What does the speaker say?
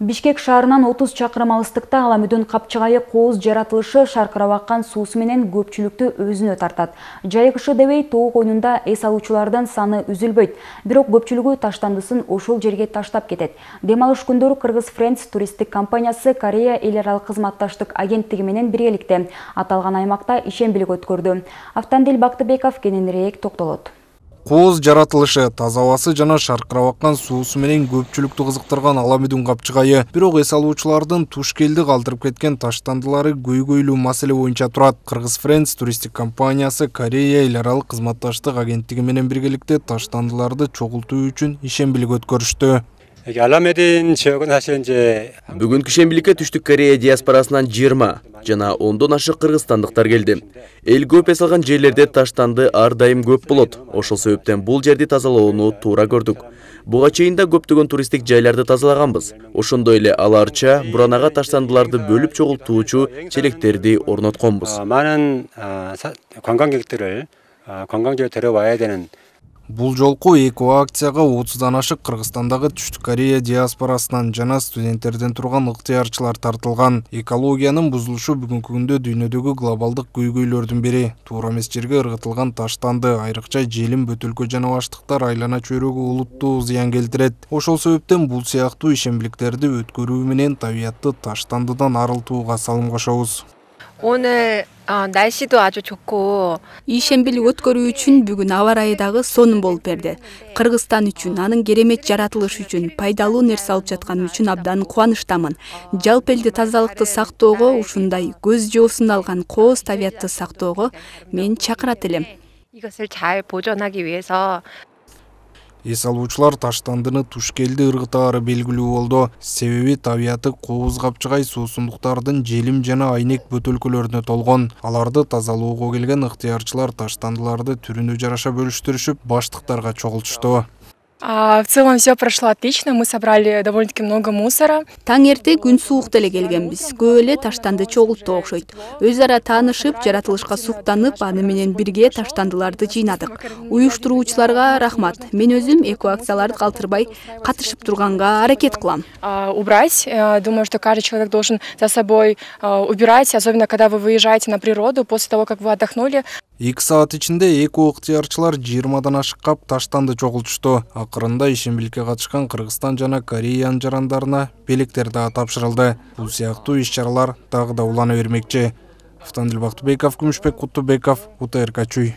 Бишкек шаарынан 30 чакырым алыстыкта Аламүдүн капчыгайы кооз жаратылышы шаркырап аккан суусу менен көпчүлүктү өзүнө тартат. Жайыгышы дебей тоо койнунда эс алуучулардын саны үзүлбөйт. Бирок көпчүлүгү таштандысын ошол жерге таштап кетет. Дем алыш күндөрү Кыргыз Friends туристтик компаниясы Корея эл аралык кызматташтык агенттиги менен биргеликте аталган аймакта ишембилик өткөрдү. Автандил Бактыбеков кененирээк токтолот. Кооз жаратылышы, таза абасы жана шаркырап аккан суусу менен көпчүлүктү кызыктырган Аламүдүн капчыгайы. Бирок эс алуучулардын тушкелди калтырып кеткен таштандылары көйгөйлүү маселе боюнча турат. Кыргыз Friends туристтик компаниясы Корея эл аралык кызматташтык агенттиги менен биргеликте таштандыларды чогултуу үчүн ишембилик өткөрүштү. Аламүдүн чогун ашынчы Бүгүн ишембиликке Түштүк Корея диаспорасынан 20 жана 10дон ашык кыргызстандыктар келди. Эл көп эс алган жерлерде таштанды ар дайым көп болот. Ошол себептен бул жерди тазалоону туура көрдүк. Буга чейин да көптөгөн туристтик жайларды тазалаганбыз. Ошондой эле аларча буранага таштандыларды бөлүп чогултуучу челектерди орнотконбуз. Манын 관광객들을 관광지로 데려와야 되는 Бул жолку эко акцияга 30дан ашык Кыргызстандагы Түштүк Корея диаспорасынан жана студенттерден турган ыктыярчылар тартылган. Экологиянын бузулушу бүгүнкү күндө дүйнөдөгү глобалдык көйгөйлөрдүн бири. Туура эмес жерге ыргытылган таштанды, айрыкча желим, бөтөлкө жана баштыктар айлана чөйрөгө улуттуу зыян келтирет. Ошол себептен бул сыяктуу ишембиликтерди өткөрүү менен табиятты таштандыдан арылтууга салым кошобуз. 오늘 날씨도 아주 좋고 ишембилик өткөрүү үчүн бүгүн аба ырайы дагы сонун болуп берди. Кыргызстан үчүн, анын керемет жаратылышы үчүн, пайдалуу нерсе алып жатканым үчүн абдан кубанычтамын. Жалпы элди тазалыкты сактоого, ушундай көз жоосун алган кооз табиятты сактоого мен чакырат элем. 이것을 잘 보존하기 위해서 Эс алуучулар таштандыны тушкелди ыргытаары белгилүү болду. Себеби табияты кооз капчыгай суусундуктардын желим жана айнек бөтөлкөлөрүнө толгон. Аларды тазалоого келген ыктыярчылар таштандыларды түрүнө жараша бөлүштүрүшүп, баштыктарга чогултушту. В целом все прошло отлично, мы собрали довольно-таки много мусора. Таң эрте күн суук деле келгенбиз. Көп эле таштанды чогултту окшойт. Өз ара таанышып, жаратылышка суктанып, аны менен бирге таштандыларды жыйнадык. Уюштуруучуларга рахмат. Мен өзүм эко акцияларды калтырбай катышып турганга аракет кылам. Убрать, думаю, что каждый человек должен за собой убирать, особенно когда вы выезжаете на природу после того, как вы отдохнули. 2 саат ичинде эко ыктыярчылар 20дан ашык кап таштанды чогултушту. Акырында ишембиликке катышкан Кыргызстан жана Кореянын жарандарына белектер дагы тапшырылды. Бул сыяктуу иш-чаралар дагы да улана бермекчи. Автандил Бактыбеков, Күмүшбек Куттубеков, УТРК Чүй.